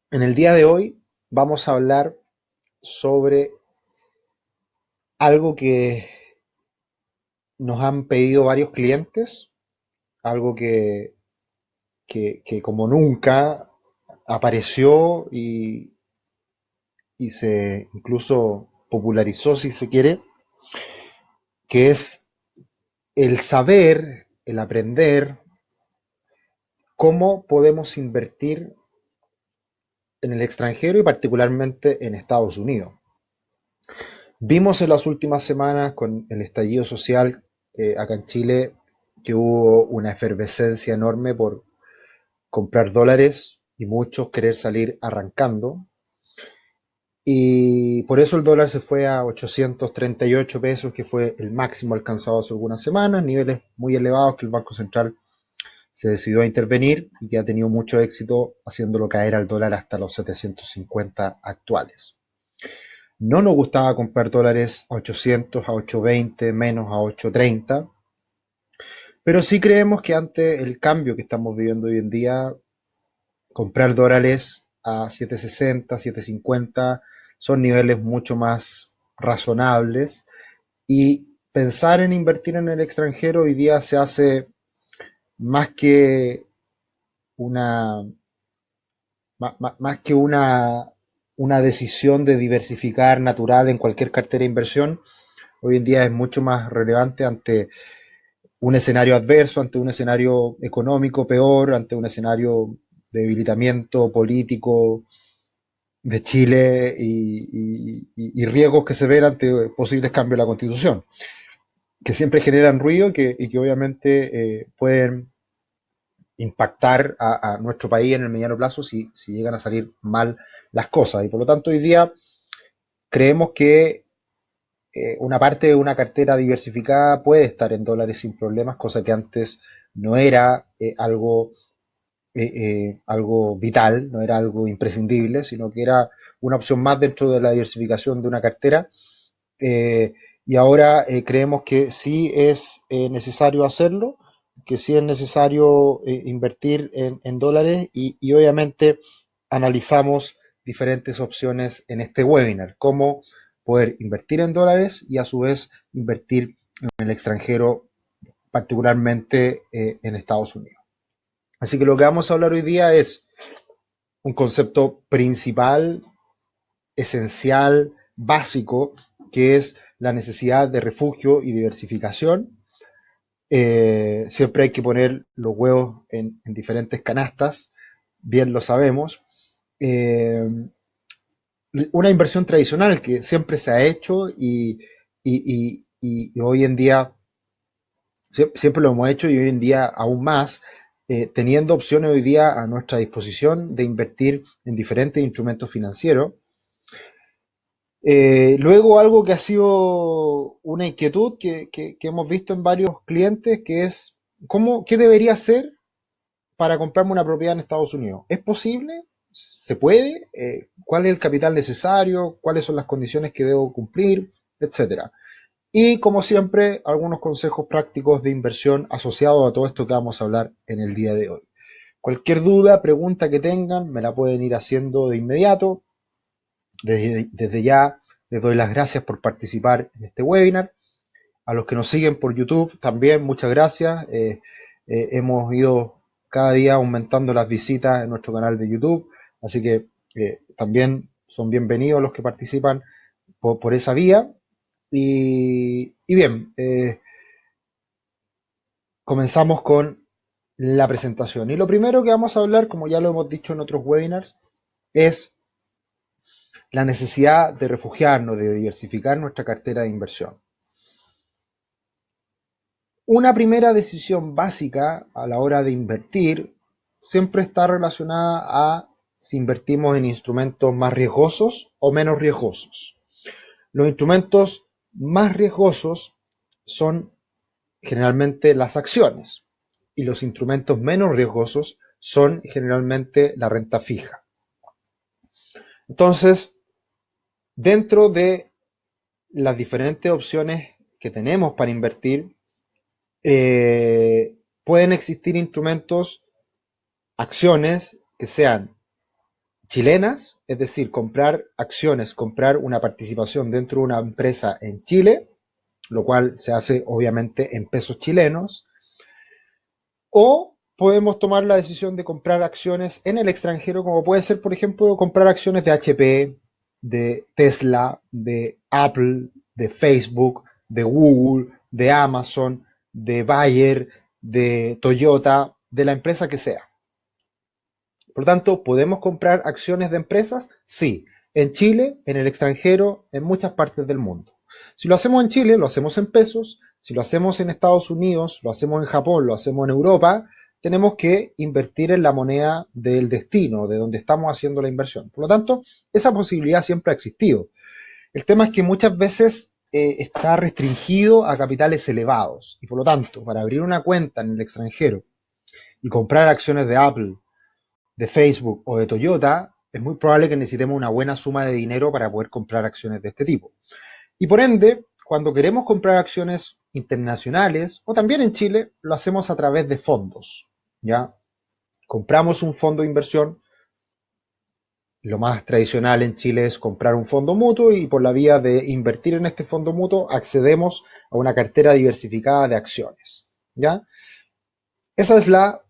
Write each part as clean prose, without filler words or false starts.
En el día de hoy vamos a hablar sobre algo que nos han pedido varios clientes, algo que como nunca apareció y se incluso popularizó, si se quiere, que es el saber, el aprender cómo podemos invertir en el extranjero y particularmente en Estados Unidos. Vimos en las últimas semanas con el estallido social acá en Chile que hubo una efervescencia enorme por comprar dólares y muchos querer salir arrancando. Y por eso el dólar se fue a 838 pesos, que fue el máximo alcanzado hace algunas semanas, niveles muy elevados que el Banco Central se decidió a intervenir y que ha tenido mucho éxito haciéndolo caer al dólar hasta los 750 actuales. No nos gustaba comprar dólares a 800, a 820, menos a 830, pero sí creemos que ante el cambio que estamos viviendo hoy en día, comprar dólares a 760, 750 son niveles mucho más razonables y pensar en invertir en el extranjero hoy día se hace más que una, más que una decisión de diversificar natural en cualquier cartera de inversión. Hoy en día es mucho más relevante ante un escenario adverso, ante un escenario económico peor, ante un escenario de debilitamiento político de Chile y riesgos que se ven ante posibles cambios en la Constitución, que siempre generan ruido y que obviamente pueden impactar a nuestro país en el mediano plazo si llegan a salir mal las cosas. Y por lo tanto hoy día creemos que una parte de una cartera diversificada puede estar en dólares sin problemas, cosa que antes no era algo vital, no era algo imprescindible, sino que era una opción más dentro de la diversificación de una cartera. eh, y ahora creemos que sí es necesario hacerlo, que sí es necesario invertir en dólares y obviamente analizamos diferentes opciones en este webinar, cómo poder invertir en dólares y a su vez invertir en el extranjero, particularmente en Estados Unidos. Así que lo que vamos a hablar hoy día es un concepto principal, esencial, básico, que es la necesidad de refugio y diversificación. Siempre hay que poner los huevos en diferentes canastas, bien lo sabemos. Eh, una inversión tradicional que siempre se ha hecho y hoy en día siempre lo hemos hecho y hoy en día aún más, teniendo opciones hoy día a nuestra disposición de invertir en diferentes instrumentos financieros. Luego algo que ha sido una inquietud que hemos visto en varios clientes, que es qué debería hacer para comprarme una propiedad en Estados Unidos. ¿Es posible? ¿Se puede? ¿Cuál es el capital necesario? ¿Cuáles son las condiciones que debo cumplir? Etcétera. Y como siempre, algunos consejos prácticos de inversión asociados a todo esto que vamos a hablar en el día de hoy. Cualquier duda, pregunta que tengan, me la pueden ir haciendo de inmediato. Desde ya les doy las gracias por participar en este webinar. A los que nos siguen por YouTube también, muchas gracias. Hemos ido cada día aumentando las visitas en nuestro canal de YouTube, así que también son bienvenidos los que participan por esa vía. Y bien, comenzamos con la presentación. Y lo primero que vamos a hablar, como ya lo hemos dicho en otros webinars, es la necesidad de refugiarnos, de diversificar nuestra cartera de inversión. Una primera decisión básica a la hora de invertir siempre está relacionada a si invertimos en instrumentos más riesgosos o menos riesgosos. Los instrumentos más riesgosos son generalmente las acciones y los instrumentos menos riesgosos son generalmente la renta fija. Entonces, dentro de las diferentes opciones que tenemos para invertir, pueden existir instrumentos, acciones que sean chilenas, es decir, comprar acciones, comprar una participación dentro de una empresa en Chile, lo cual se hace obviamente en pesos chilenos, o podemos tomar la decisión de comprar acciones en el extranjero, como puede ser, por ejemplo, comprar acciones de HP, de Tesla, de Apple, de Facebook, de Google, de Amazon, de Bayer, de Toyota, de la empresa que sea. Por lo tanto, ¿podemos comprar acciones de empresas? Sí, en Chile, en el extranjero, en muchas partes del mundo. Si lo hacemos en Chile, lo hacemos en pesos. Si lo hacemos en Estados Unidos, lo hacemos en Japón, lo hacemos en Europa, tenemos que invertir en la moneda del destino, de donde estamos haciendo la inversión. Por lo tanto, esa posibilidad siempre ha existido. El tema es que muchas veces está restringido a capitales elevados y por lo tanto, para abrir una cuenta en el extranjero y comprar acciones de Apple, de Facebook o de Toyota, es muy probable que necesitemos una buena suma de dinero para poder comprar acciones de este tipo. Y por ende, cuando queremos comprar acciones internacionales o también en Chile, lo hacemos a través de fondos. ¿Ya? Compramos un fondo de inversión. Lo más tradicional en Chile es comprar un fondo mutuo y por la vía de invertir en este fondo mutuo accedemos a una cartera diversificada de acciones. ¿Ya? Esa es la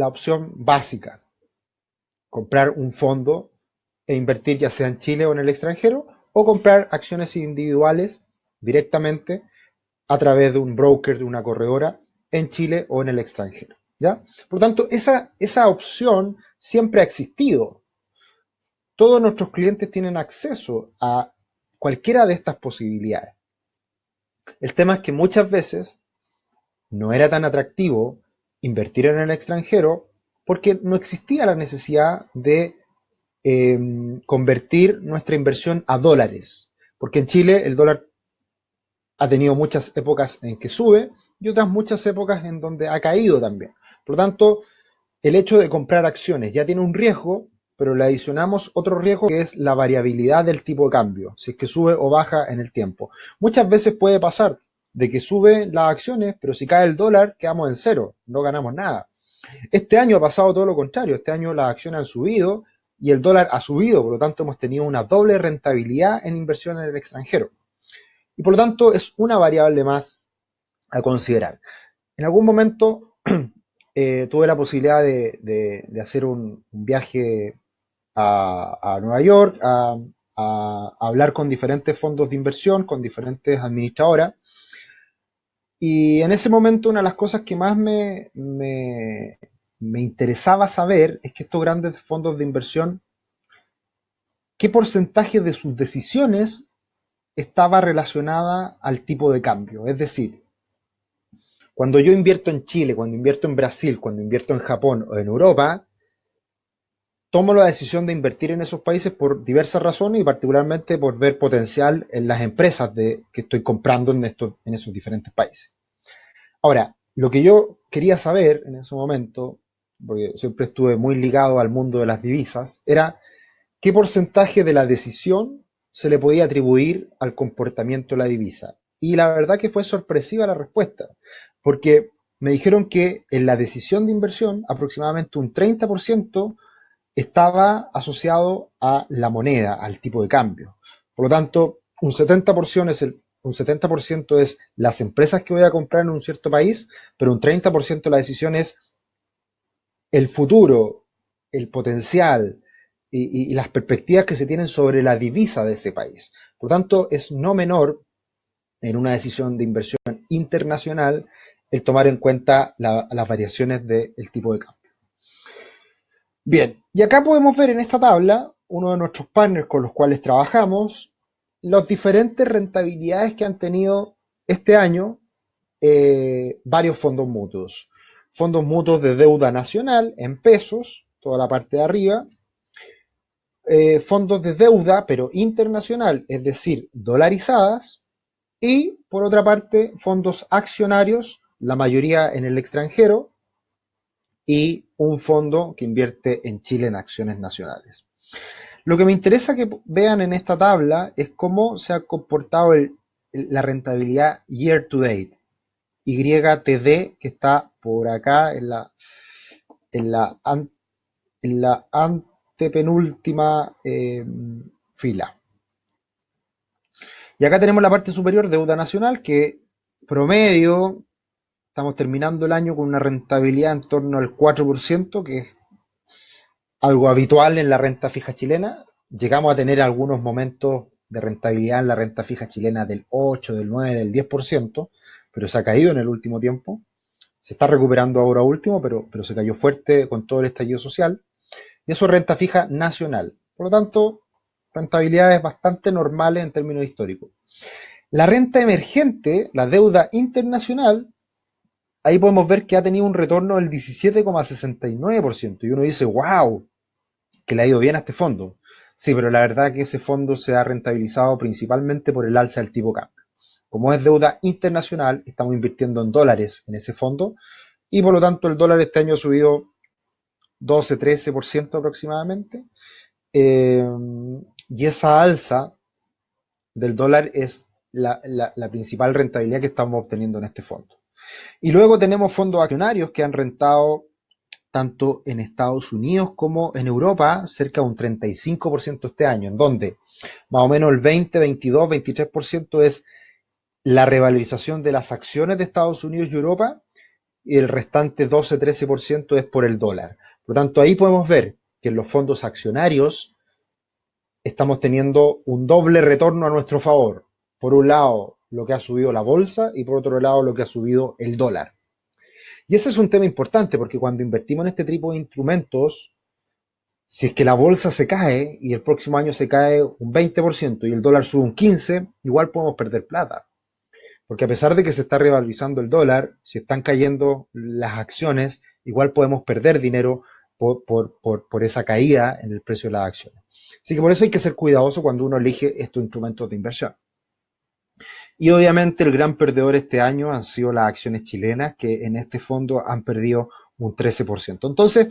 opción básica. Comprar un fondo e invertir ya sea en Chile o en el extranjero, o comprar acciones individuales directamente a través de un broker, de una corredora, en Chile o en el extranjero. ¿Ya? Por lo tanto, esa opción siempre ha existido. Todos nuestros clientes tienen acceso a cualquiera de estas posibilidades. El tema es que muchas veces no era tan atractivo invertir en el extranjero porque no existía la necesidad de convertir nuestra inversión a dólares. Porque en Chile el dólar ha tenido muchas épocas en que sube y otras muchas épocas en donde ha caído también. Por lo tanto, el hecho de comprar acciones ya tiene un riesgo, pero le adicionamos otro riesgo que es la variabilidad del tipo de cambio, si es que sube o baja en el tiempo. Muchas veces puede pasar de que suben las acciones, pero si cae el dólar, quedamos en cero, no ganamos nada. Este año ha pasado todo lo contrario, este año las acciones han subido y el dólar ha subido, por lo tanto hemos tenido una doble rentabilidad en inversión en el extranjero. Y por lo tanto es una variable más a considerar. En algún momento tuve la posibilidad de hacer un viaje a Nueva York, a hablar con diferentes fondos de inversión, con diferentes administradoras. Y en ese momento una de las cosas que más me interesaba saber es que estos grandes fondos de inversión, qué porcentaje de sus decisiones estaba relacionada al tipo de cambio. Es decir, cuando yo invierto en Chile, cuando invierto en Brasil, cuando invierto en Japón o en Europa, tomo la decisión de invertir en esos países por diversas razones y particularmente por ver potencial en las empresas que estoy comprando en esos diferentes países. Ahora, lo que yo quería saber en ese momento, porque siempre estuve muy ligado al mundo de las divisas, era qué porcentaje de la decisión se le podía atribuir al comportamiento de la divisa. Y la verdad que fue sorpresiva la respuesta, porque me dijeron que en la decisión de inversión aproximadamente un 30% estaba asociado a la moneda, al tipo de cambio. Por lo tanto, un 70% es las empresas que voy a comprar en un cierto país, pero un 30% de la decisión es el futuro, el potencial y las perspectivas que se tienen sobre la divisa de ese país. Por lo tanto, es no menor en una decisión de inversión internacional el tomar en cuenta las variaciones del tipo de cambio. Bien, y acá podemos ver en esta tabla uno de nuestros partners con los cuales trabajamos, las diferentes rentabilidades que han tenido este año varios fondos mutuos. Fondos mutuos de deuda nacional en pesos, toda la parte de arriba. Fondos de deuda, pero internacional, es decir, dolarizadas. Y por otra parte, fondos accionarios, la mayoría en el extranjero, y un fondo que invierte en Chile en acciones nacionales. Lo que me interesa que vean en esta tabla es cómo se ha comportado la rentabilidad year to date. YTD, que está por acá en la antepenúltima fila. Y acá tenemos la parte superior, deuda nacional, que promedio, estamos terminando el año con una rentabilidad en torno al 4%, que es algo habitual en la renta fija chilena. Llegamos a tener algunos momentos de rentabilidad en la renta fija chilena del 8, del 9, del 10%, pero se ha caído en el último tiempo. Se está recuperando ahora último, pero se cayó fuerte con todo el estallido social. Y eso es renta fija nacional. Por lo tanto, rentabilidades bastante normales en términos históricos. La renta emergente, la deuda internacional, ahí podemos ver que ha tenido un retorno del 17,69%. Y uno dice, wow, que le ha ido bien a este fondo. Sí, pero la verdad es que ese fondo se ha rentabilizado principalmente por el alza del tipo cambio. Como es deuda internacional, estamos invirtiendo en dólares en ese fondo y por lo tanto el dólar este año ha subido 12-13% aproximadamente. Y esa alza del dólar es la principal rentabilidad que estamos obteniendo en este fondo. Y luego tenemos fondos accionarios que han rentado tanto en Estados Unidos como en Europa cerca de un 35% este año, en donde más o menos el 20, 22, 23% es la revalorización de las acciones de Estados Unidos y Europa y el restante 12-13% es por el dólar. Por lo tanto, ahí podemos ver que en los fondos accionarios estamos teniendo un doble retorno a nuestro favor. Por un lado, lo que ha subido la bolsa y por otro lado, lo que ha subido el dólar. Y ese es un tema importante porque cuando invertimos en este tipo de instrumentos, si es que la bolsa se cae y el próximo año se cae un 20% y el dólar sube un 15%, igual podemos perder plata. Porque a pesar de que se está revalorizando el dólar, si están cayendo las acciones, igual podemos perder dinero por esa caída en el precio de las acciones. Así que por eso hay que ser cuidadoso cuando uno elige estos instrumentos de inversión. Y obviamente el gran perdedor este año han sido las acciones chilenas, que en este fondo han perdido un 13%. Entonces,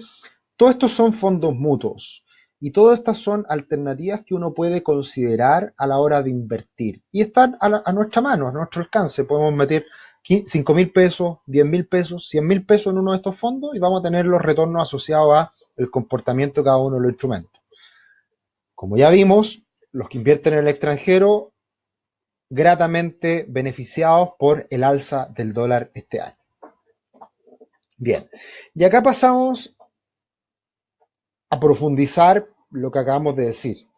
todos estos son fondos mutuos y todas estas son alternativas que uno puede considerar a la hora de invertir y están a nuestra mano, a nuestro alcance. Podemos meter 5.000 pesos, 10.000 pesos, 100.000 pesos en uno de estos fondos y vamos a tener los retornos asociados a el comportamiento de cada uno de los instrumentos. Como ya vimos, los que invierten en el extranjero gratamente beneficiados por el alza del dólar este año. Bien, y acá pasamos a profundizar lo que acabamos de decir.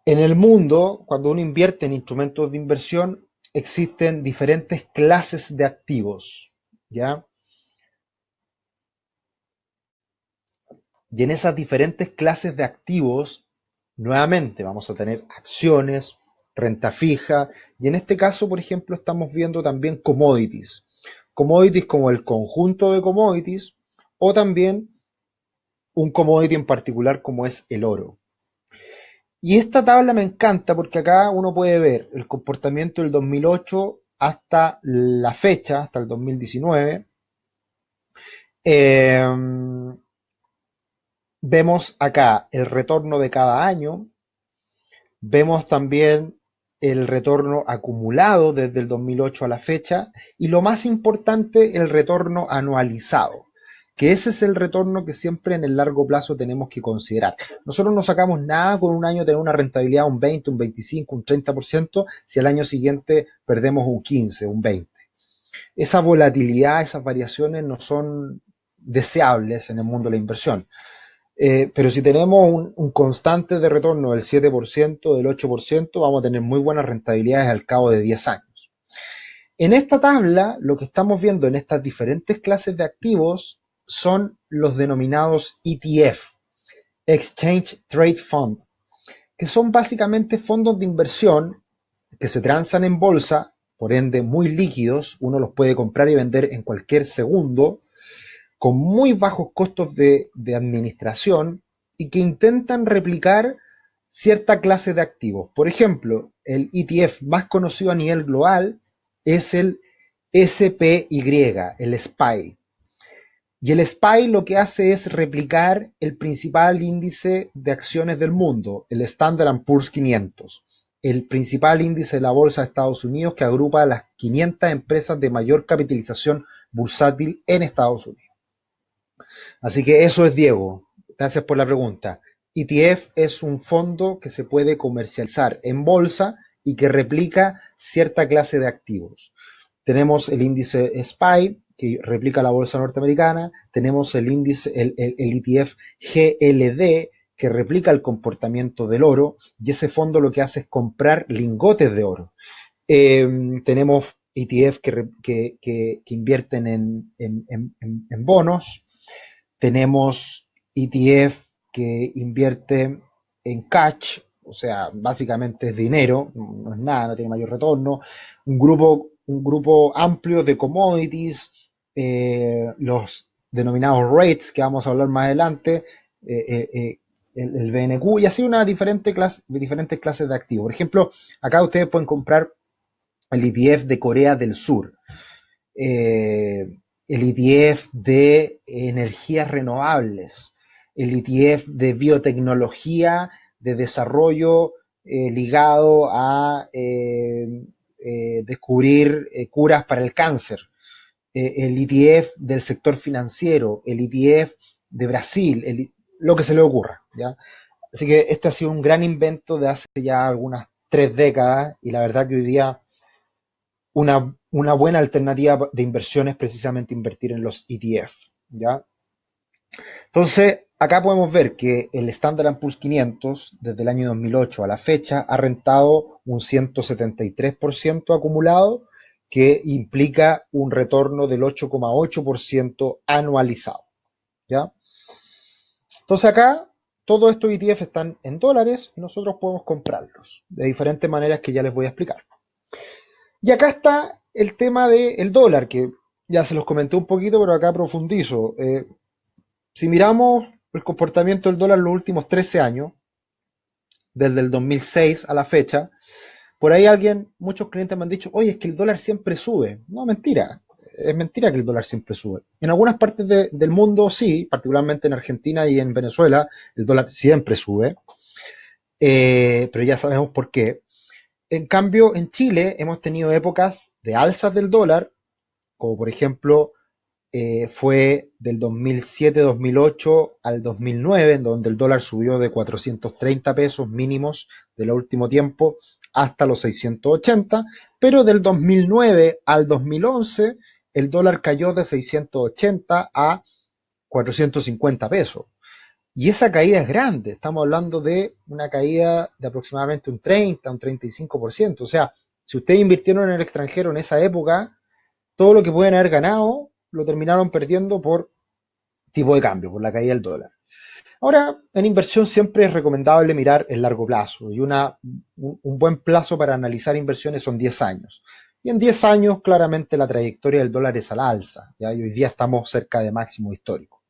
En el mundo, cuando uno invierte en instrumentos de inversión, existen diferentes clases de activos, ¿ya? Y en esas diferentes clases de activos, nuevamente vamos a tener acciones, renta fija, y en este caso, por ejemplo, estamos viendo también commodities. Commodities como el conjunto de commodities, o también un commodity en particular como es el oro. Y esta tabla me encanta porque acá uno puede ver el comportamiento del 2008 hasta la fecha, hasta el 2019. Vemos acá el retorno de cada año, vemos también el retorno acumulado desde el 2008 a la fecha y lo más importante, el retorno anualizado, que ese es el retorno que siempre en el largo plazo tenemos que considerar. Nosotros no sacamos nada con un año tener una rentabilidad un 20, un 25, un 30%, si al año siguiente perdemos un 15, un 20. Esa volatilidad, esas variaciones no son deseables en el mundo de la inversión. Pero si tenemos un constante de retorno del 7%, del 8%, vamos a tener muy buenas rentabilidades al cabo de 10 años. En esta tabla, lo que estamos viendo en estas diferentes clases de activos son los denominados ETF, Exchange Trade Fund, que son básicamente fondos de inversión que se transan en bolsa, por ende muy líquidos, uno los puede comprar y vender en cualquier segundo, con muy bajos costos de administración y que intentan replicar cierta clase de activos. Por ejemplo, el ETF más conocido a nivel global es el SPY, el SPY. Y el SPY lo que hace es replicar el principal índice de acciones del mundo, el Standard Poor's 500, el principal índice de la bolsa de Estados Unidos que agrupa a las 500 empresas de mayor capitalización bursátil en Estados Unidos. Así que eso es Diego. Gracias por la pregunta. ETF es un fondo que se puede comercializar en bolsa y que replica cierta clase de activos. Tenemos el índice SPY, que replica la bolsa norteamericana. Tenemos el índice, el ETF GLD, que replica el comportamiento del oro. Y ese fondo lo que hace es comprar lingotes de oro. Tenemos ETF que invierten en bonos. Tenemos ETF que invierte en cash, o sea, básicamente es dinero, no es nada, no tiene mayor retorno. Un grupo amplio de commodities, los denominados rates, que vamos a hablar más adelante, el BNQ, y así una diferentes clases de activos. Por ejemplo, acá ustedes pueden comprar el ETF de Corea del Sur, el ETF de energías renovables, el ETF de biotecnología, de desarrollo ligado a descubrir curas para el cáncer, el ETF del sector financiero, el ETF de Brasil, lo que se le ocurra, ¿ya? Así que este ha sido un gran invento de hace ya algunas 3 décadas y la verdad que hoy día una buena alternativa de inversión es precisamente invertir en los ETF, ¿ya? Entonces, acá podemos ver que el Standard Poor's 500 desde el año 2008 a la fecha ha rentado un 173% acumulado, que implica un retorno del 8,8% anualizado, ¿ya? Entonces acá todos estos ETF están en dólares y nosotros podemos comprarlos de diferentes maneras que ya les voy a explicar. Y acá está el tema del dólar, que ya se los comenté un poquito, pero acá profundizo. Si miramos el comportamiento del dólar en los últimos 13 años, desde el 2006 a la fecha, por ahí muchos clientes me han dicho, oye, es que el dólar siempre sube. No, mentira. Es mentira que el dólar siempre sube. En algunas partes del mundo sí, particularmente en Argentina y en Venezuela, el dólar siempre sube, pero ya sabemos por qué. En cambio, en Chile hemos tenido épocas de alzas del dólar, como por ejemplo fue del 2007-2008 al 2009, en donde el dólar subió de 430 pesos mínimos del último tiempo hasta los 680, pero del 2009 al 2011 el dólar cayó de 680 a 450 pesos. Y esa caída es grande, estamos hablando de una caída de aproximadamente un 30, un 35%. O sea, si ustedes invirtieron en el extranjero en esa época, todo lo que pueden haber ganado lo terminaron perdiendo por tipo de cambio, por la caída del dólar. Ahora, en inversión siempre es recomendable mirar el largo plazo y un buen plazo para analizar inversiones son 10 años. Y en 10 años claramente la trayectoria del dólar es al alza, ¿ya? Y hoy día estamos cerca de máximo histórico.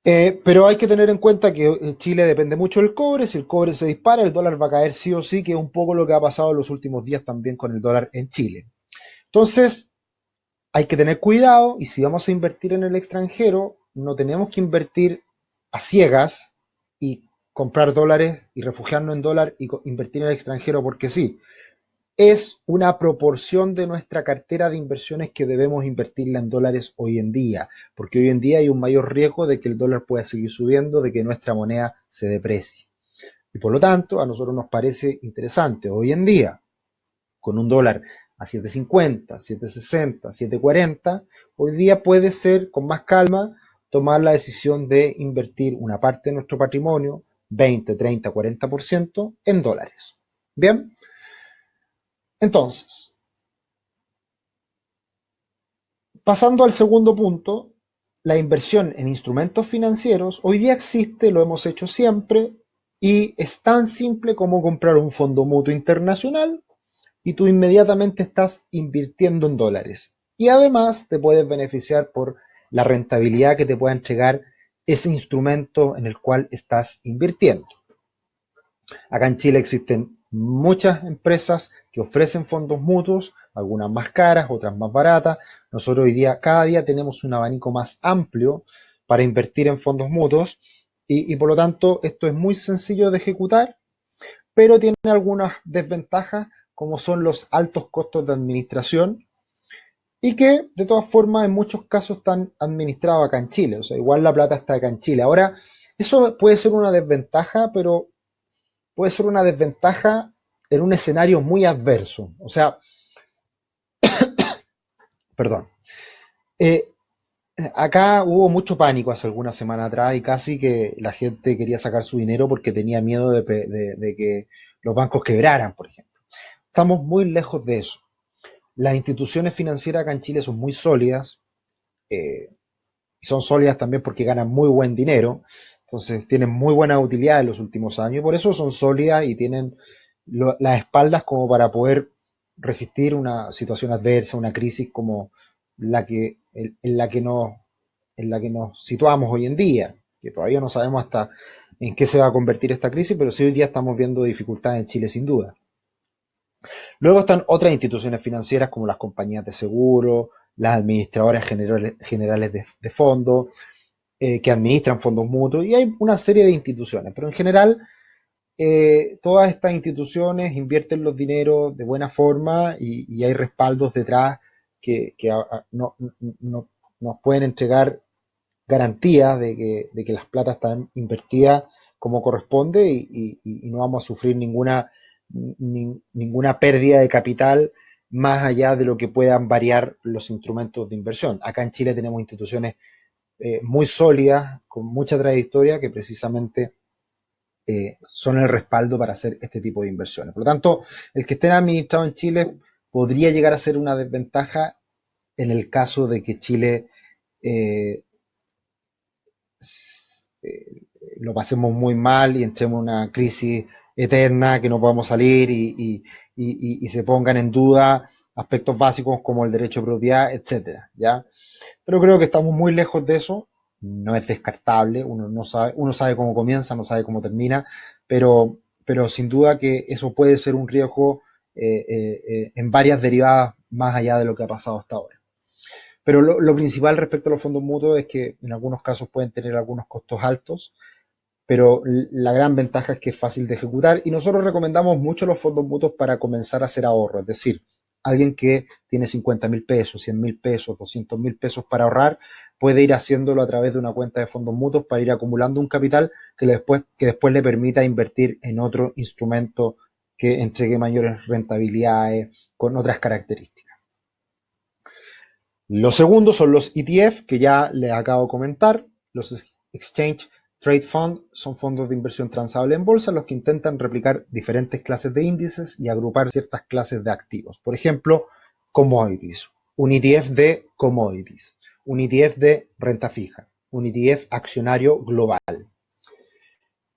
Pero hay que tener en cuenta que Chile depende mucho del cobre. Si el cobre se dispara, el dólar va a caer sí o sí, que es un poco lo que ha pasado en los últimos días también con el dólar en Chile. Entonces, hay que tener cuidado y si vamos a invertir en el extranjero, no tenemos que invertir a ciegas y comprar dólares y refugiarnos en dólar y invertir en el extranjero porque sí. Es una proporción de nuestra cartera de inversiones que debemos invertirla en dólares hoy en día, porque hoy en día hay un mayor riesgo de que el dólar pueda seguir subiendo, de que nuestra moneda se deprecie. Y por lo tanto, a nosotros nos parece interesante hoy en día, con un dólar a 7.50, 7.60, 7.40, hoy día puede ser con más calma tomar la decisión de invertir una parte de nuestro patrimonio, 20, 30, 40% en dólares. Bien, entonces, pasando al segundo punto, la inversión en instrumentos financieros hoy día existe, lo hemos hecho siempre y es tan simple como comprar un fondo mutuo internacional y tú inmediatamente estás invirtiendo en dólares. Y además te puedes beneficiar por la rentabilidad que te pueda entregar ese instrumento en el cual estás invirtiendo. Acá en Chile existen muchas empresas que ofrecen fondos mutuos, algunas más caras, otras más baratas. Nosotros hoy día, cada día tenemos un abanico más amplio para invertir en fondos mutuos y por lo tanto esto es muy sencillo de ejecutar, pero tiene algunas desventajas como son los altos costos de administración y que de todas formas en muchos casos están administrados acá en Chile, o sea, igual la plata está acá en Chile. Ahora, eso puede ser una desventaja, pero puede ser una desventaja en un escenario muy adverso. O sea, perdón, eh, acá hubo mucho pánico hace algunas semanas atrás y casi que la gente quería sacar su dinero porque tenía miedo de que los bancos quebraran, por ejemplo. Estamos muy lejos de eso. Las instituciones financieras acá en Chile son muy sólidas, y son sólidas también porque ganan muy buen dinero, entonces tienen muy buena utilidad en los últimos años, y por eso son sólidas y tienen las espaldas como para poder resistir una situación adversa, una crisis como la que, en la que nos situamos hoy en día, que todavía no sabemos hasta en qué se va a convertir esta crisis, pero sí hoy día estamos viendo dificultades en Chile sin duda. Luego están otras instituciones financieras como las compañías de seguro, las administradoras generales de fondos, que administran fondos mutuos, y hay una serie de instituciones, pero en general todas estas instituciones invierten los dineros de buena forma y hay respaldos detrás que no, nos pueden entregar garantías de que las platas están invertidas como corresponde y no vamos a sufrir ninguna pérdida de capital más allá de lo que puedan variar los instrumentos de inversión. Acá en Chile tenemos instituciones muy sólidas, con mucha trayectoria, que precisamente son el respaldo para hacer este tipo de inversiones. Por lo tanto, el que estén administrados en Chile podría llegar a ser una desventaja en el caso de que Chile eh, lo pasemos muy mal y entremos en una crisis eterna que no podamos salir y se pongan en duda aspectos básicos como el derecho de propiedad, etcétera, ¿ya? Pero creo que estamos muy lejos de eso. No es descartable, uno sabe cómo comienza, no sabe cómo termina, pero sin duda que eso puede ser un riesgo en varias derivadas más allá de lo que ha pasado hasta ahora. Pero lo principal respecto a los fondos mutuos es que en algunos casos pueden tener algunos costos altos, pero la gran ventaja es que es fácil de ejecutar y nosotros recomendamos mucho los fondos mutuos para comenzar a hacer ahorro, es decir, alguien que tiene 50.000 pesos, 100.000 pesos, 200.000 pesos para ahorrar, puede ir haciéndolo a través de una cuenta de fondos mutuos para ir acumulando un capital que después le permita invertir en otro instrumento que entregue mayores rentabilidades con otras características. Los segundos son los ETF, que ya les acabo de comentar. Los Exchange Trade Fund son fondos de inversión transables en bolsa, los que intentan replicar diferentes clases de índices y agrupar ciertas clases de activos. Por ejemplo, commodities, un ETF de commodities, un ETF de renta fija, un ETF accionario global.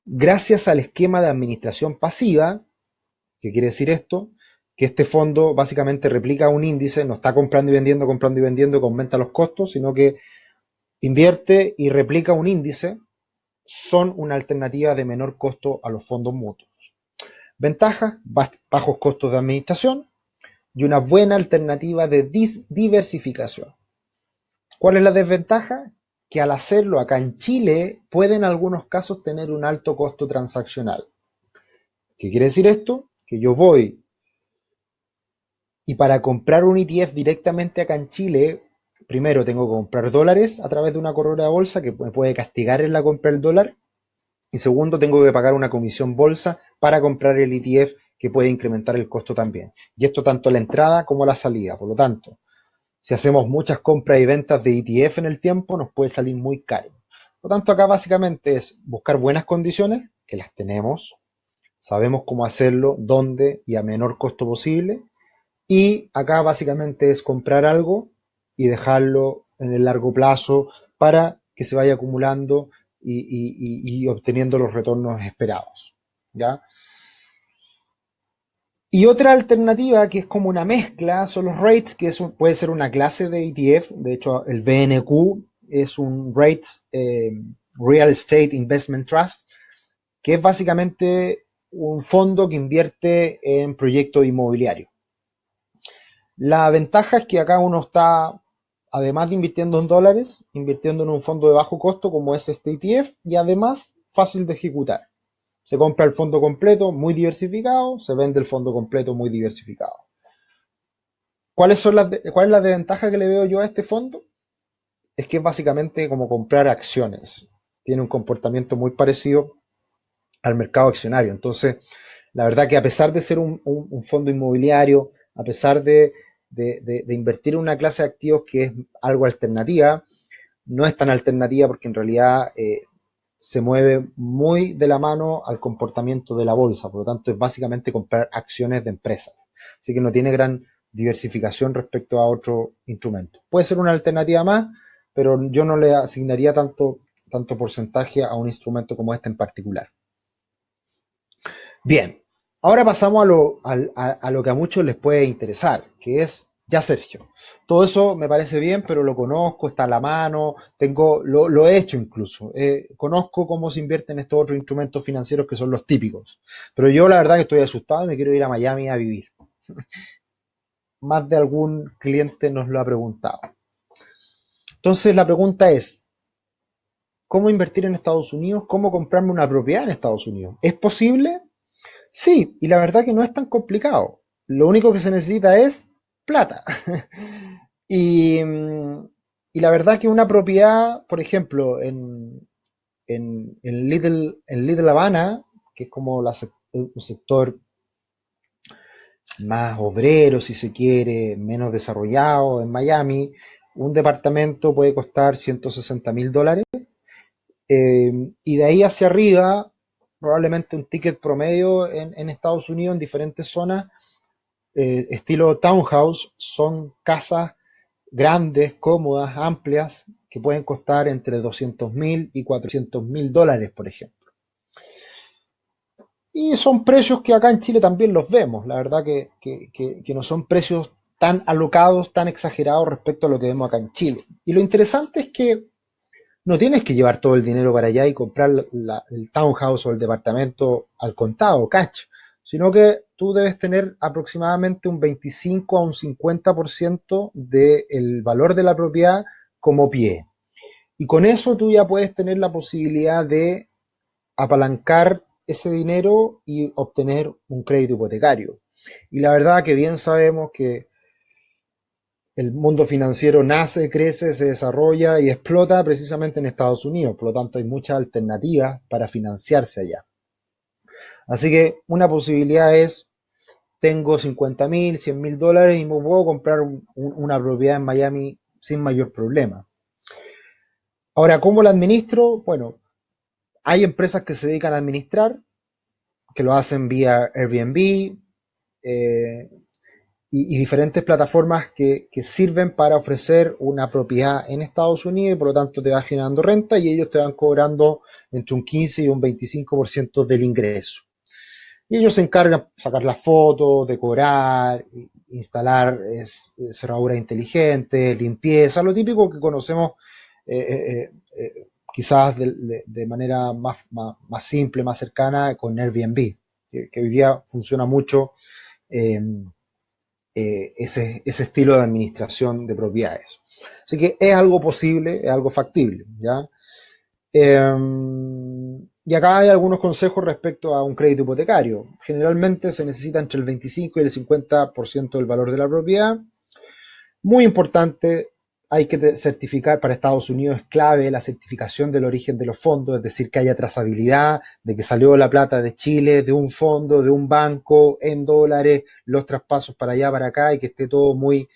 Gracias al esquema de administración pasiva, ¿qué quiere decir esto? Que este fondo básicamente replica un índice, no está comprando y vendiendo, que aumenta los costos, sino que invierte y replica un índice, son una alternativa de menor costo a los fondos mutuos. Ventajas, bajos costos de administración y una buena alternativa de diversificación. ¿Cuál es la desventaja? Que al hacerlo acá en Chile puede en algunos casos tener un alto costo transaccional. ¿Qué quiere decir esto? Que yo voy y para comprar un ETF directamente acá en Chile, primero tengo que comprar dólares a través de una corredora de bolsa que me puede castigar en la compra del dólar. Y segundo, tengo que pagar una comisión bolsa para comprar el ETF que puede incrementar el costo también. Y esto tanto a la entrada como a la salida. Por lo tanto, si hacemos muchas compras y ventas de ETF en el tiempo, nos puede salir muy caro. Por lo tanto, acá básicamente es buscar buenas condiciones, que las tenemos, sabemos cómo hacerlo, dónde y a menor costo posible, y acá básicamente es comprar algo y dejarlo en el largo plazo para que se vaya acumulando y obteniendo los retornos esperados. ¿Ya? Y otra alternativa que es como una mezcla son los REITs, que puede ser una clase de ETF. De hecho, el BNQ es un REITs, Real Estate Investment Trust, que es básicamente un fondo que invierte en proyectos inmobiliarios. La ventaja es que acá uno está, además de invirtiendo en dólares, invirtiendo en un fondo de bajo costo como es este ETF y además fácil de ejecutar. Se compra el fondo completo muy diversificado, se vende el fondo completo muy diversificado. ¿Cuál es la desventaja que le veo yo a este fondo? Es que es básicamente como comprar acciones. Tiene un comportamiento muy parecido al mercado accionario. Entonces, la verdad que a pesar de ser un fondo inmobiliario, a pesar de invertir en una clase de activos que es algo alternativa, no es tan alternativa porque en realidad se mueve muy de la mano al comportamiento de la bolsa, por lo tanto es básicamente comprar acciones de empresas. Así que no tiene gran diversificación respecto a otro instrumento. Puede ser una alternativa más, pero yo no le asignaría tanto porcentaje a un instrumento como este en particular. Bien, ahora pasamos a lo que a muchos les puede interesar, que es ya Sergio. Todo eso me parece bien, pero lo conozco, está a la mano, lo he hecho incluso. Conozco cómo se invierten estos otros instrumentos financieros que son los típicos. Pero yo la verdad que estoy asustado y me quiero ir a Miami a vivir. Más de algún cliente nos lo ha preguntado. Entonces la pregunta es, ¿cómo invertir en Estados Unidos? ¿Cómo comprarme una propiedad en Estados Unidos? ¿Es posible? Sí, y la verdad que no es tan complicado. Lo único que se necesita es plata. Y, y la verdad que una propiedad, por ejemplo, en Little Havana, que es como un sector más obrero, si se quiere, menos desarrollado, en Miami, un departamento puede costar $160.000. Y de ahí hacia arriba, probablemente un ticket promedio en Estados Unidos, en diferentes zonas, estilo townhouse, son casas grandes, cómodas, amplias, que pueden costar entre $200.000 y $400.000, por ejemplo. Y son precios que acá en Chile también los vemos. La verdad que no son precios tan alocados, tan exagerados respecto a lo que vemos acá en Chile. Y lo interesante es que no tienes que llevar todo el dinero para allá y comprar el townhouse o el departamento al contado, cash, sino que tú debes tener aproximadamente un 25 a un 50% del valor de la propiedad como pie. Y con eso tú ya puedes tener la posibilidad de apalancar ese dinero y obtener un crédito hipotecario. Y la verdad que bien sabemos que el mundo financiero nace, crece, se desarrolla y explota precisamente en Estados Unidos. Por lo tanto, hay muchas alternativas para financiarse allá. Así que una posibilidad es, tengo 50.000, $100.000 y me puedo comprar una propiedad en Miami sin mayor problema. Ahora, ¿cómo la administro? Bueno, hay empresas que se dedican a administrar, que lo hacen vía Airbnb, eh, y diferentes plataformas que sirven para ofrecer una propiedad en Estados Unidos y por lo tanto te va generando renta y ellos te van cobrando entre un 15 y un 25% del ingreso. Y ellos se encargan de sacar las fotos, decorar, instalar cerraduras inteligentes, limpieza, lo típico que conocemos quizás de manera más simple, más cercana con Airbnb, que hoy día funciona mucho eh, ese estilo de administración de propiedades. Así que es algo posible, es algo factible, ¿ya? Eh, y acá hay algunos consejos respecto a un crédito hipotecario. Generalmente se necesita entre el 25 y el 50% del valor de la propiedad. Muy importante, hay que certificar, para Estados Unidos es clave la certificación del origen de los fondos, es decir, que haya trazabilidad de que salió la plata de Chile, de un fondo, de un banco, en dólares, los traspasos para allá, para acá, y que esté todo muy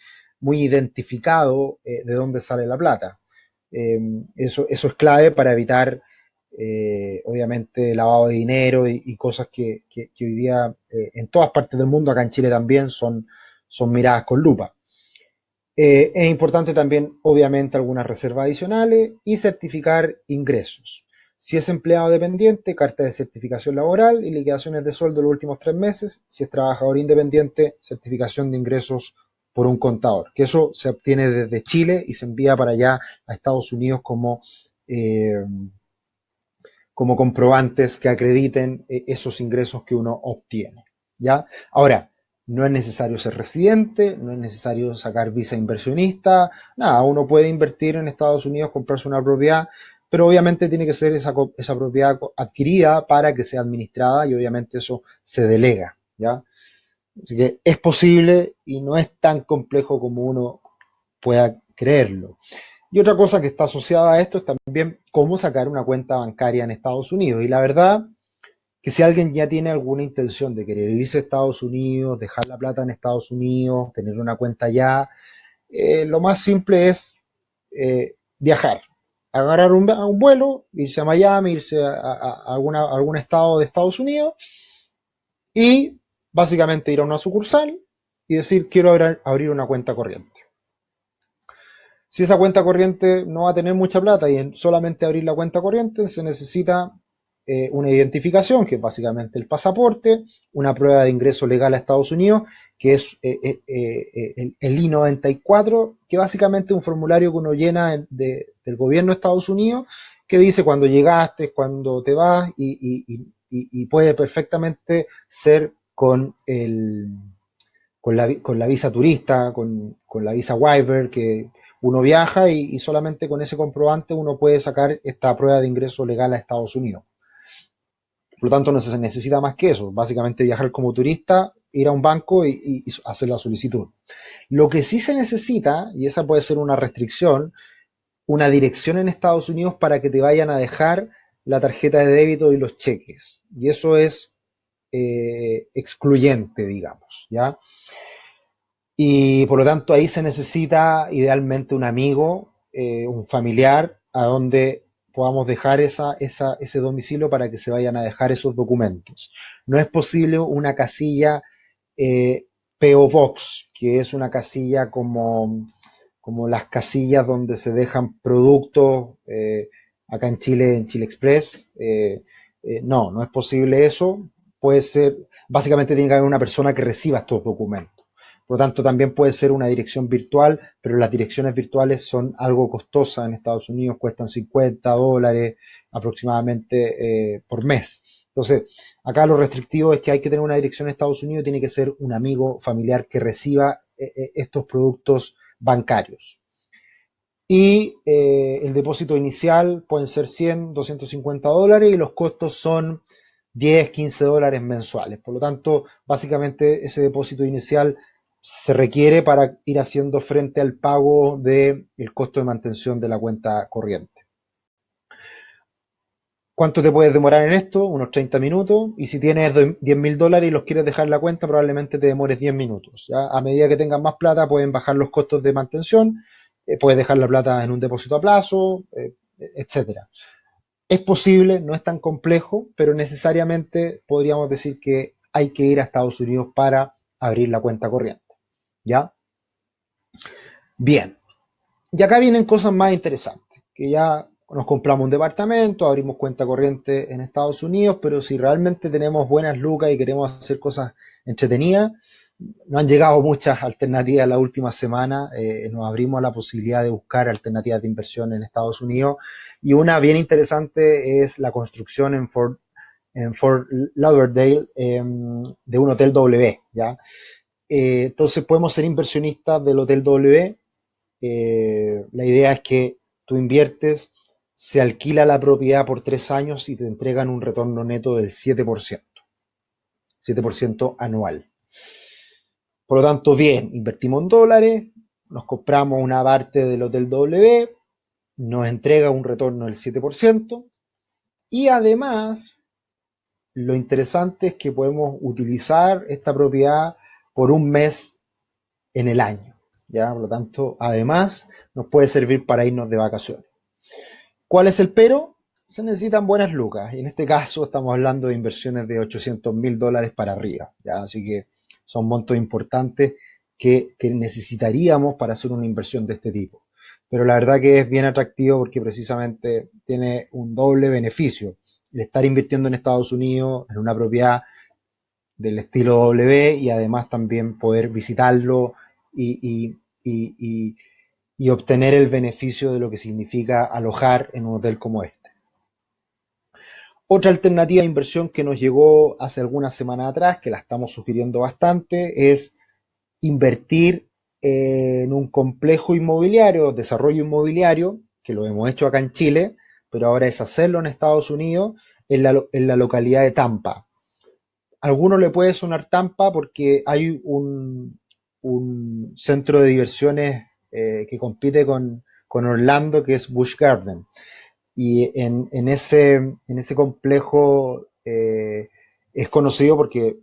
identificado de dónde sale la plata. Eso es clave para evitar, obviamente, lavado de dinero y cosas que hoy día en todas partes del mundo, acá en Chile también, son miradas con lupa. Es importante también, obviamente, algunas reservas adicionales y certificar ingresos. Si es empleado dependiente, carta de certificación laboral y liquidaciones de sueldo los últimos 3 meses. Si es trabajador independiente, certificación de ingresos por un contador, que eso se obtiene desde Chile y se envía para allá a Estados Unidos eh, como comprobantes que acrediten esos ingresos que uno obtiene. ¿Ya? Ahora, no es necesario ser residente, no es necesario sacar visa inversionista, nada, uno puede invertir en Estados Unidos, comprarse una propiedad, pero obviamente tiene que ser esa propiedad adquirida para que sea administrada y obviamente eso se delega, ¿ya? Así que es posible y no es tan complejo como uno pueda creerlo. Y otra cosa que está asociada a esto es también cómo sacar una cuenta bancaria en Estados Unidos. Y la verdad que si alguien ya tiene alguna intención de querer irse a Estados Unidos, dejar la plata en Estados Unidos, tener una cuenta allá, lo más simple es viajar, agarrar un vuelo, irse a Miami, irse a algún estado de Estados Unidos y básicamente ir a una sucursal y decir quiero abrir una cuenta corriente. Si esa cuenta corriente no va a tener mucha plata y en solamente abrir la cuenta corriente se necesita una identificación, que es básicamente el pasaporte, una prueba de ingreso legal a Estados Unidos, que es el I-94, que básicamente es un formulario que uno llena del gobierno de Estados Unidos, que dice cuándo llegaste, cuándo te vas, y puede perfectamente ser con la visa turista, con la visa waiver, que uno viaja y solamente con ese comprobante uno puede sacar esta prueba de ingreso legal a Estados Unidos. Por lo tanto, no se necesita más que eso. Básicamente viajar como turista, ir a un banco y hacer la solicitud. Lo que sí se necesita, y esa puede ser una restricción, una dirección en Estados Unidos para que te vayan a dejar la tarjeta de débito y los cheques. Y eso es excluyente, digamos, ¿ya? Y por lo tanto ahí se necesita idealmente un amigo, un familiar, a donde podamos dejar ese domicilio para que se vayan a dejar esos documentos. No es posible una casilla PO Box, que es una casilla como las casillas donde se dejan productos acá en Chile Express. No es posible eso. Puede ser, básicamente tiene que haber una persona que reciba estos documentos. Por lo tanto, también puede ser una dirección virtual, pero las direcciones virtuales son algo costosas en Estados Unidos, cuestan $50 aproximadamente por mes. Entonces, acá lo restrictivo es que hay que tener una dirección en Estados Unidos, tiene que ser un amigo familiar que reciba estos productos bancarios. Y el depósito inicial pueden ser 100, $250 y los costos son 10, $15 mensuales. Por lo tanto, básicamente ese depósito inicial se requiere para ir haciendo frente al pago del costo de mantención de la cuenta corriente. ¿Cuánto te puedes demorar en esto? Unos 30 minutos. Y si tienes $10.000 y los quieres dejar en la cuenta, probablemente te demores 10 minutos. ¿Ya? A medida que tengas más plata, pueden bajar los costos de mantención, puedes dejar la plata en un depósito a plazo, etcétera. Es posible, no es tan complejo, pero necesariamente podríamos decir que hay que ir a Estados Unidos para abrir la cuenta corriente. ¿Ya? Bien. Y acá vienen cosas más interesantes, que ya nos compramos un departamento, abrimos cuenta corriente en Estados Unidos, pero si realmente tenemos buenas lucas y queremos hacer cosas entretenidas, no han llegado muchas alternativas la última semana, nos abrimos a la posibilidad de buscar alternativas de inversión en Estados Unidos y una bien interesante es la construcción en Fort Lauderdale de un hotel W, ¿ya? Entonces podemos ser inversionistas del hotel W. La idea es que tú inviertes, se alquila la propiedad por 3 años y te entregan un retorno neto del 7% anual. Por lo tanto, bien, invertimos en dólares, nos compramos una parte del Hotel W, nos entrega un retorno del 7% y además lo interesante es que podemos utilizar esta propiedad por un mes en el año. ¿Ya? Por lo tanto, además nos puede servir para irnos de vacaciones. ¿Cuál es el pero? Se necesitan buenas lucas. Y en este caso estamos hablando de inversiones de $800.000 para arriba. ¿Ya? Así que son montos importantes que necesitaríamos para hacer una inversión de este tipo. Pero la verdad que es bien atractivo porque precisamente tiene un doble beneficio. El estar invirtiendo en Estados Unidos, en una propiedad del estilo W y además también poder visitarlo y y obtener el beneficio de lo que significa alojar en un hotel como este. Otra alternativa de inversión que nos llegó hace algunas semanas atrás, que la estamos sugiriendo bastante, es invertir en un complejo inmobiliario, desarrollo inmobiliario, que lo hemos hecho acá en Chile, pero ahora es hacerlo en Estados Unidos, en la localidad de Tampa. A algunos le puede sonar Tampa porque hay un centro de diversiones que compite con Orlando, que es Busch Garden. Y en ese complejo es conocido porque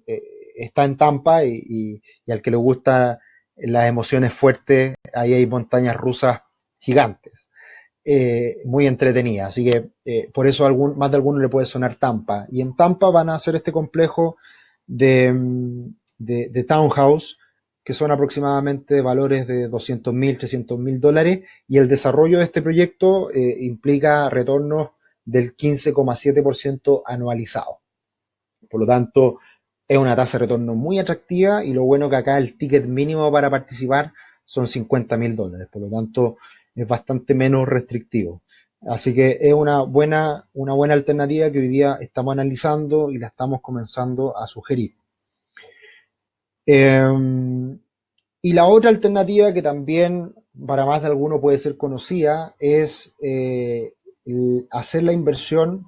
está en Tampa y al que le gusta las emociones fuertes, ahí hay montañas rusas gigantes, muy entretenidas. Así que por eso más de alguno le puede sonar Tampa. Y en Tampa van a hacer este complejo de townhouse, que son aproximadamente valores de 200.000, 300.000 dólares, y el desarrollo de este proyecto implica retornos del 15,7% anualizado. Por lo tanto, es una tasa de retorno muy atractiva y lo bueno que acá el ticket mínimo para participar son 50.000 dólares. Por lo tanto, es bastante menos restrictivo. Así que es una buena alternativa que hoy día estamos analizando y la estamos comenzando a sugerir. Eh, y la otra alternativa que también para más de alguno puede ser conocida es hacer la inversión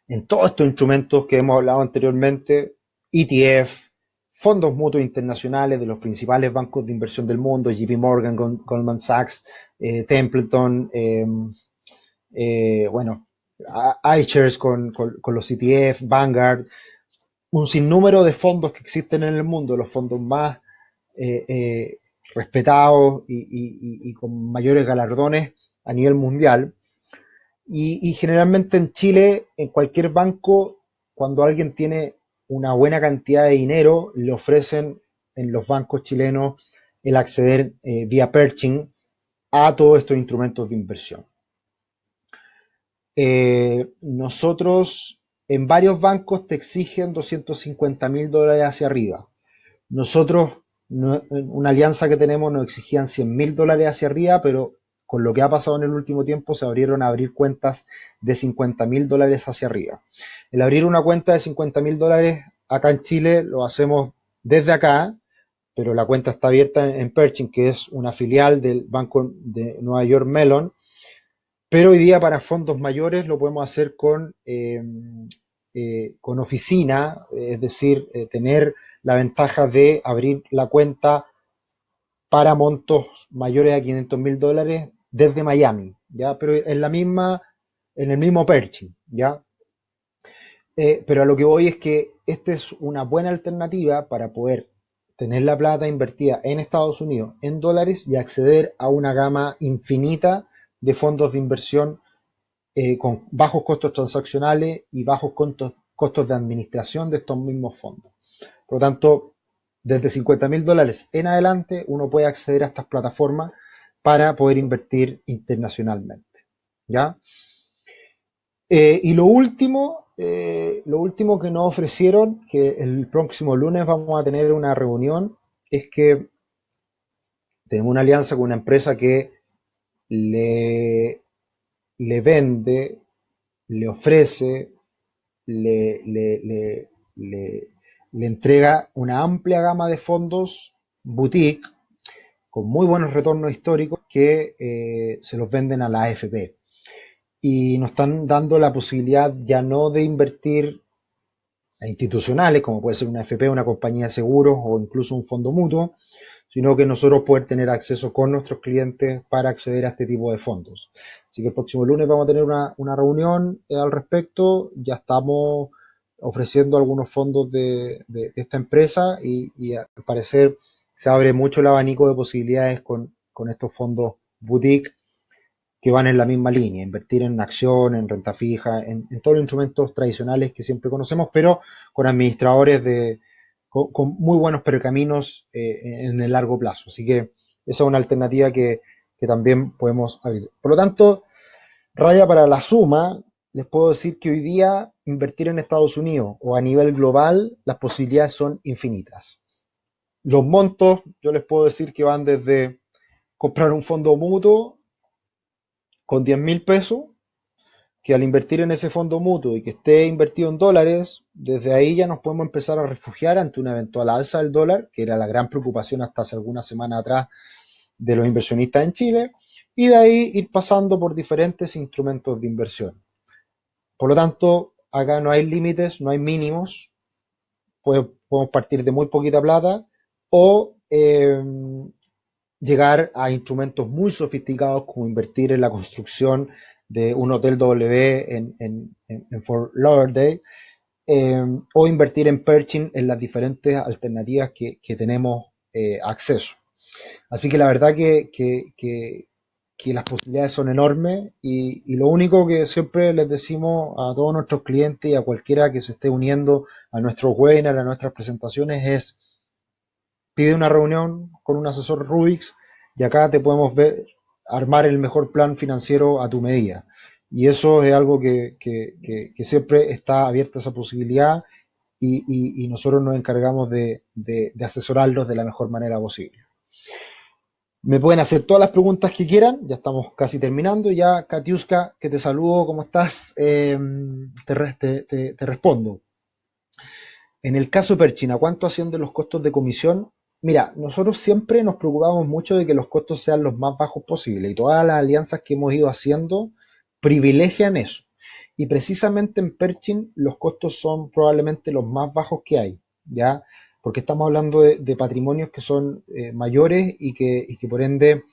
en todos estos instrumentos que hemos hablado anteriormente, ETF, fondos mutuos internacionales de los principales bancos de inversión del mundo, JP Morgan, Goldman Sachs, Templeton, bueno, iShares con los ETF, Vanguard, un sinnúmero de fondos que existen en el mundo, los fondos más eh, eh, respetados y con mayores galardones a nivel mundial. Y generalmente en Chile, en cualquier banco, cuando alguien tiene una buena cantidad de dinero, le ofrecen en los bancos chilenos el acceder vía Pershing a todos estos instrumentos de inversión. Nosotros en varios bancos te exigen 250.000 dólares hacia arriba. Nosotros, en una alianza que tenemos, nos exigían 100.000 dólares hacia arriba, pero con lo que ha pasado en el último tiempo se abrieron a abrir cuentas de 50.000 dólares hacia arriba. El abrir una cuenta de 50.000 dólares acá en Chile lo hacemos desde acá, pero la cuenta está abierta en Pershing, que es una filial del Banco de Nueva York Mellon, pero hoy día para fondos mayores lo podemos hacer con oficina, es decir, tener la ventaja de abrir la cuenta para montos mayores a 500.000 dólares desde Miami, ¿ya? Pero en el mismo Pershing, ¿ya? Pero a lo que voy es que esta es una buena alternativa para poder tener la plata invertida en Estados Unidos en dólares y acceder a una gama infinita de fondos de inversión con bajos costos transaccionales y bajos costos de administración de estos mismos fondos. Por lo tanto, desde 50.000 dólares en adelante, uno puede acceder a estas plataformas para poder invertir internacionalmente. ¿Ya? Y lo último que nos ofrecieron, que el próximo lunes vamos a tener una reunión, es que tenemos una alianza con una empresa que le, le vende, le ofrece, le, le, le, le, le entrega una amplia gama de fondos boutique con muy buenos retornos históricos que se los venden a la AFP. Y nos están dando la posibilidad ya no de invertir a institucionales, como puede ser una AFP, una compañía de seguros o incluso un fondo mutuo, sino que nosotros poder tener acceso con nuestros clientes para acceder a este tipo de fondos. Así que el próximo lunes vamos a tener una reunión al respecto. Ya estamos ofreciendo algunos fondos de esta empresa y al parecer se abre mucho el abanico de posibilidades con estos fondos boutique que van en la misma línea, invertir en acción, en renta fija, en todos los instrumentos tradicionales que siempre conocemos, pero con administradores con muy buenos percaminos en el largo plazo. Así que esa es una alternativa que también podemos abrir. Por lo tanto, raya para la suma, les puedo decir que hoy día invertir en Estados Unidos o a nivel global, las posibilidades son infinitas. Los montos, yo les puedo decir que van desde comprar un fondo mutuo con 10.000 pesos, que al invertir en ese fondo mutuo y que esté invertido en dólares, desde ahí ya nos podemos empezar a refugiar ante una eventual alza del dólar, que era la gran preocupación hasta hace algunas semanas atrás de los inversionistas en Chile, y de ahí ir pasando por diferentes instrumentos de inversión. Por lo tanto, acá no hay límites, no hay mínimos, podemos partir de muy poquita plata o llegar a instrumentos muy sofisticados como invertir en la construcción de un hotel W en Fort Lauderdale, o invertir en Pershing en las diferentes alternativas que tenemos acceso. Así que la verdad que las posibilidades son enormes y lo único que siempre les decimos a todos nuestros clientes y a cualquiera que se esté uniendo a nuestros webinars, a nuestras presentaciones es: pide una reunión con un asesor Rubix y acá te podemos ver, armar el mejor plan financiero a tu medida. Y eso es algo que siempre está abierta esa posibilidad y nosotros nos encargamos de asesorarlos de la mejor manera posible. Me pueden hacer todas las preguntas que quieran, ya estamos casi terminando. Ya, Katiuska, que te saludo, ¿cómo estás? Te respondo. En el caso de Perchina, ¿cuánto ascienden los costos de comisión? Mira, nosotros siempre nos preocupamos mucho de que los costos sean los más bajos posibles y todas las alianzas que hemos ido haciendo privilegian eso. Y precisamente en Perchin los costos son probablemente los más bajos que hay, ¿ya? Porque estamos hablando de patrimonios que son mayores y que por ende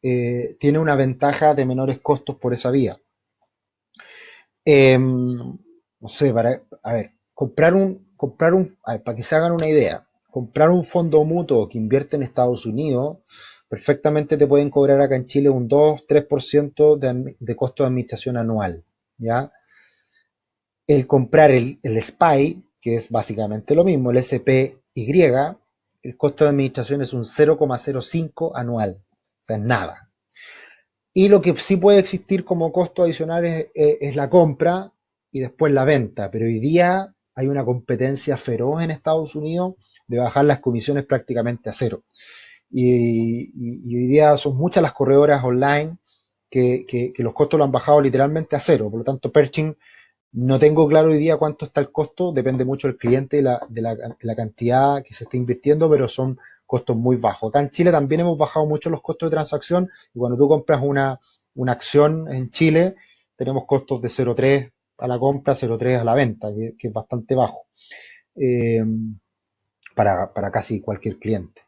tiene una ventaja de menores costos por esa vía. No sé, a ver, a ver, para que se hagan una idea, comprar un fondo mutuo que invierte en Estados Unidos, perfectamente te pueden cobrar acá en Chile un 2-3% de costo de administración anual, ¿ya? El comprar el SPY, que es básicamente lo mismo, el SPY, el costo de administración es un 0,05 anual, o sea, es nada. Y lo que sí puede existir como costo adicional es la compra y después la venta, pero hoy día hay una competencia feroz en Estados Unidos de bajar las comisiones prácticamente a cero. Y hoy día son muchas las corredoras online que los costos lo han bajado literalmente a cero. Por lo tanto, Pershing, no tengo claro hoy día cuánto está el costo, depende mucho del cliente y de la cantidad que se está invirtiendo, pero son costos muy bajos. Acá en Chile también hemos bajado mucho los costos de transacción y cuando tú compras una acción en Chile, tenemos costos de 0,3 a la compra, 0,3 a la venta, que es bastante bajo eh, para casi cualquier cliente.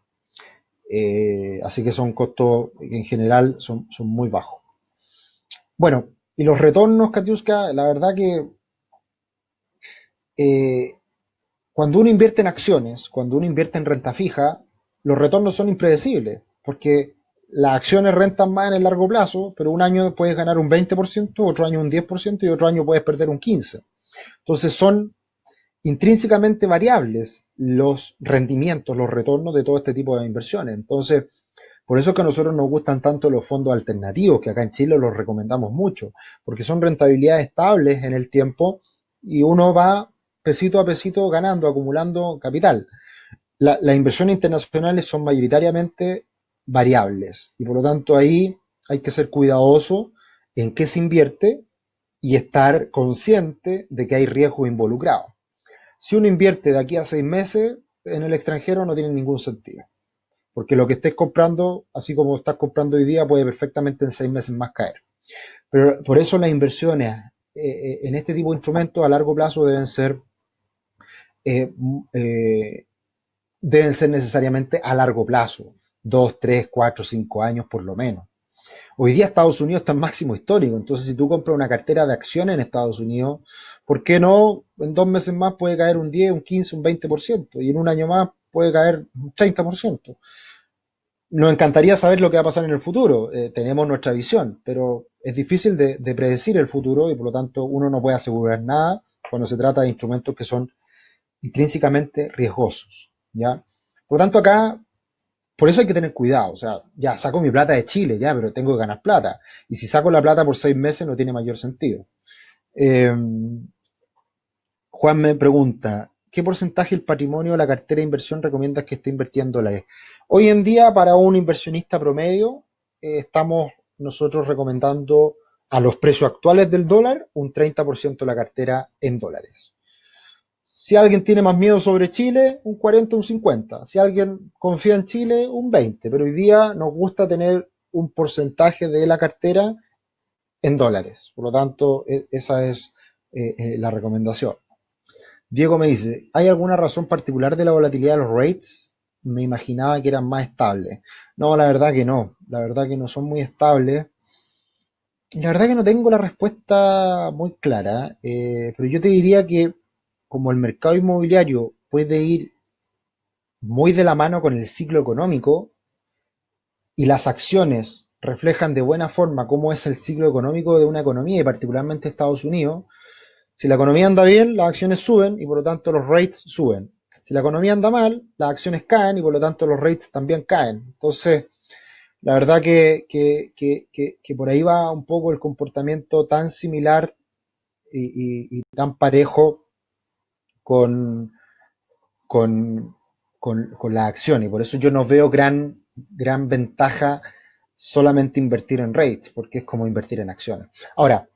Así que son costos que en general son muy bajos. Bueno, y los retornos, Katiuska, la verdad que eh, cuando uno invierte en acciones, cuando uno invierte en renta fija, los retornos son impredecibles, porque las acciones rentan más en el largo plazo, pero un año puedes ganar un 20%, otro año un 10% y otro año puedes perder un 15%. Entonces son intrínsecamente variables los rendimientos, los retornos de todo este tipo de inversiones. Entonces, por eso es que a nosotros nos gustan tanto los fondos alternativos, que acá en Chile los recomendamos mucho, porque son rentabilidades estables en el tiempo y uno va pesito a pesito ganando, acumulando capital. Las inversiones internacionales son mayoritariamente variables y por lo tanto ahí hay que ser cuidadoso en qué se invierte y estar consciente de que hay riesgo involucrado. Si uno invierte de aquí a 6 meses en el extranjero no tiene ningún sentido. Porque lo que estés comprando, así como estás comprando hoy día, puede perfectamente en 6 meses más caer. Pero por eso las inversiones en este tipo de instrumentos a largo plazo eh, eh, deben ser necesariamente a largo plazo, 2, 3, 4, 5 años por lo menos. Hoy día Estados Unidos está en máximo histórico, entonces si tú compras una cartera de acciones en Estados Unidos, ¿por qué no en 2 meses más puede caer un 10, un 15, un 20%? Y en un año más puede caer un 30%. Nos encantaría saber lo que va a pasar en el futuro, tenemos nuestra visión, pero es difícil de predecir el futuro y por lo tanto uno no puede asegurar nada cuando se trata de instrumentos que son intrínsecamente riesgosos, ¿ya? Por lo tanto acá, por eso hay que tener cuidado, o sea, ya saco mi plata de Chile, ya, pero tengo que ganar plata, y si saco la plata por 6 meses no tiene mayor sentido. Eh, Juan me pregunta, ¿qué porcentaje del patrimonio de la cartera de inversión recomiendas que esté invertida en dólares? Hoy en día, para un inversionista promedio, estamos nosotros recomendando a los precios actuales del dólar un 30% de la cartera en dólares. Si alguien tiene más miedo sobre Chile, un 40, un 50. Si alguien confía en Chile, un 20. Pero hoy día nos gusta tener un porcentaje de la cartera en dólares. Por lo tanto, esa es la recomendación. Diego me dice, ¿hay alguna razón particular de la volatilidad de los rates? Me imaginaba que eran más estables. No, la verdad que no. La verdad que no son muy estables. La verdad que no tengo la respuesta muy clara, pero yo te diría que como el mercado inmobiliario puede ir muy de la mano con el ciclo económico y las acciones reflejan de buena forma cómo es el ciclo económico de una economía y particularmente Estados Unidos, si la economía anda bien, las acciones suben y por lo tanto los rates suben. Si la economía anda mal, las acciones caen y por lo tanto los rates también caen. Entonces, la verdad que por ahí va un poco el comportamiento tan similar y tan parejo con, con, con la acción. Y por eso yo no veo gran ventaja solamente invertir en rates, porque es como invertir en acciones. Ahora,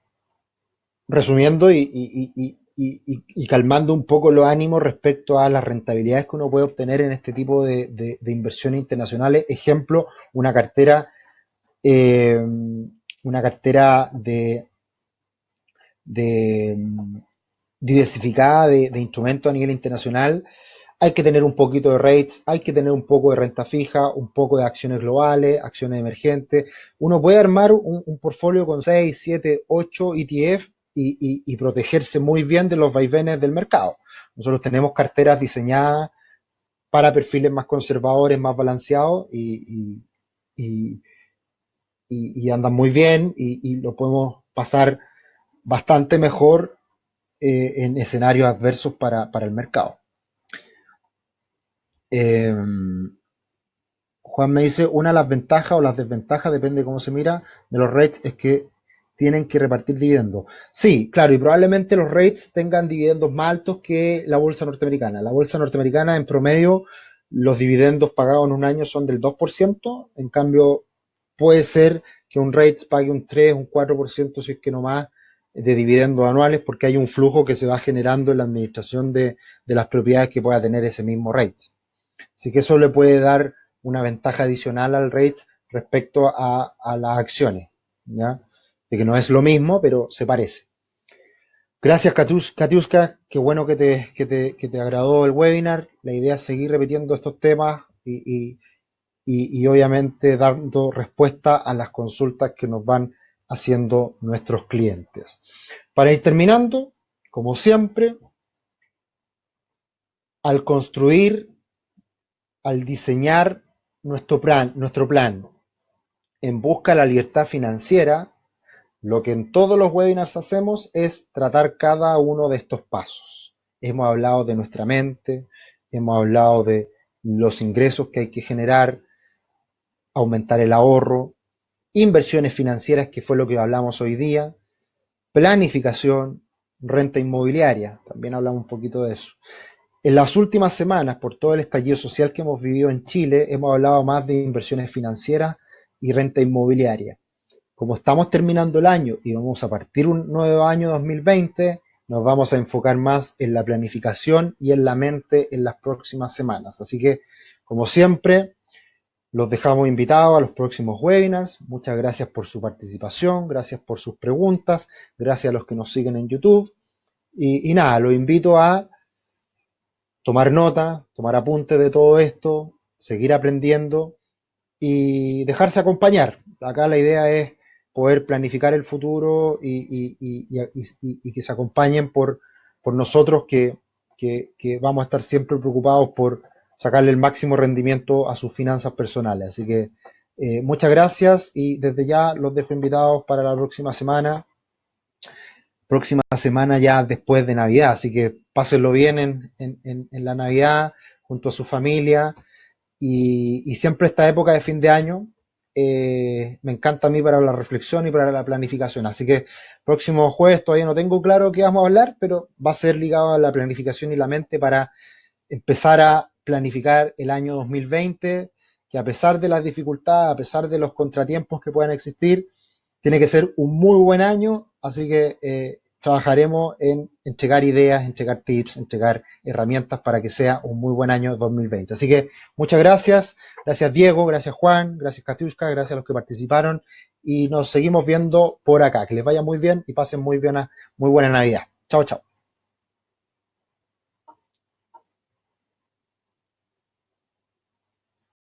resumiendo y calmando un poco los ánimos respecto a las rentabilidades que uno puede obtener en este tipo de inversiones internacionales, ejemplo, eh, una cartera de diversificada de instrumentos a nivel internacional, hay que tener un poquito de rates, hay que tener un poco de renta fija, un poco de acciones globales, acciones emergentes. Uno puede armar un portfolio con 6, 7, 8 ETF y protegerse muy bien de los vaivenes del mercado. Nosotros tenemos carteras diseñadas para perfiles más conservadores, más balanceados y, y andan muy bien y lo podemos pasar bastante mejor en escenarios adversos para el mercado. Eh, Juan me dice, una de las ventajas o las desventajas, depende de cómo se mira, de los REITs es que tienen que repartir dividendos. Sí, claro, y probablemente los REITs tengan dividendos más altos que la bolsa norteamericana. La bolsa norteamericana, en promedio, los dividendos pagados en un año son del 2%, en cambio, puede ser que un REITs pague un 3, un 4%, si es que no más, de dividendos anuales, porque hay un flujo que se va generando en la administración de las propiedades que pueda tener ese mismo REITs. Así que eso le puede dar una ventaja adicional al rate respecto a las acciones, ¿ya? De que no es lo mismo, pero se parece. Gracias, Katiuska. Qué bueno que te agradó el webinar. La idea es seguir repitiendo estos temas y obviamente dando respuesta a las consultas que nos van haciendo nuestros clientes. Para ir terminando, como siempre, al construir, al diseñar nuestro plan en busca de la libertad financiera, lo que en todos los webinars hacemos es tratar cada uno de estos pasos. Hemos hablado de nuestra mente, hemos hablado de los ingresos que hay que generar, aumentar el ahorro, inversiones financieras, que fue lo que hablamos hoy día, planificación, renta inmobiliaria, también hablamos un poquito de eso. En las últimas semanas, por todo el estallido social que hemos vivido en Chile, hemos hablado más de inversiones financieras y renta inmobiliaria. Como estamos terminando el año y vamos a partir un nuevo año 2020, nos vamos a enfocar más en la planificación y en la mente en las próximas semanas. Así que, como siempre, los dejamos invitados a los próximos webinars. Muchas gracias por su participación, gracias por sus preguntas, gracias a los que nos siguen en YouTube. Y nada, los invito a tomar nota, tomar apunte de todo esto, seguir aprendiendo y dejarse acompañar. Acá la idea es poder planificar el futuro y que se acompañen por nosotros que vamos a estar siempre preocupados por sacarle el máximo rendimiento a sus finanzas personales. Así que muchas gracias y desde ya los dejo invitados para la próxima semana ya después de Navidad. Así que pásenlo bien en la Navidad junto a su familia y siempre esta época de fin de año me encanta a mí para la reflexión y para la planificación. Así que próximo jueves todavía no tengo claro qué vamos a hablar, pero va a ser ligado a la planificación y la mente para empezar a planificar el año 2020, que a pesar de las dificultades, a pesar de los contratiempos que puedan existir, tiene que ser un muy buen año, así que trabajaremos en entregar ideas, entregar tips, entregar herramientas para que sea un muy buen año 2020. Así que muchas gracias Diego, gracias Juan, gracias Katiuska, gracias a los que participaron y nos seguimos viendo por acá. Que les vaya muy bien y pasen muy buena Navidad. Chao, chao.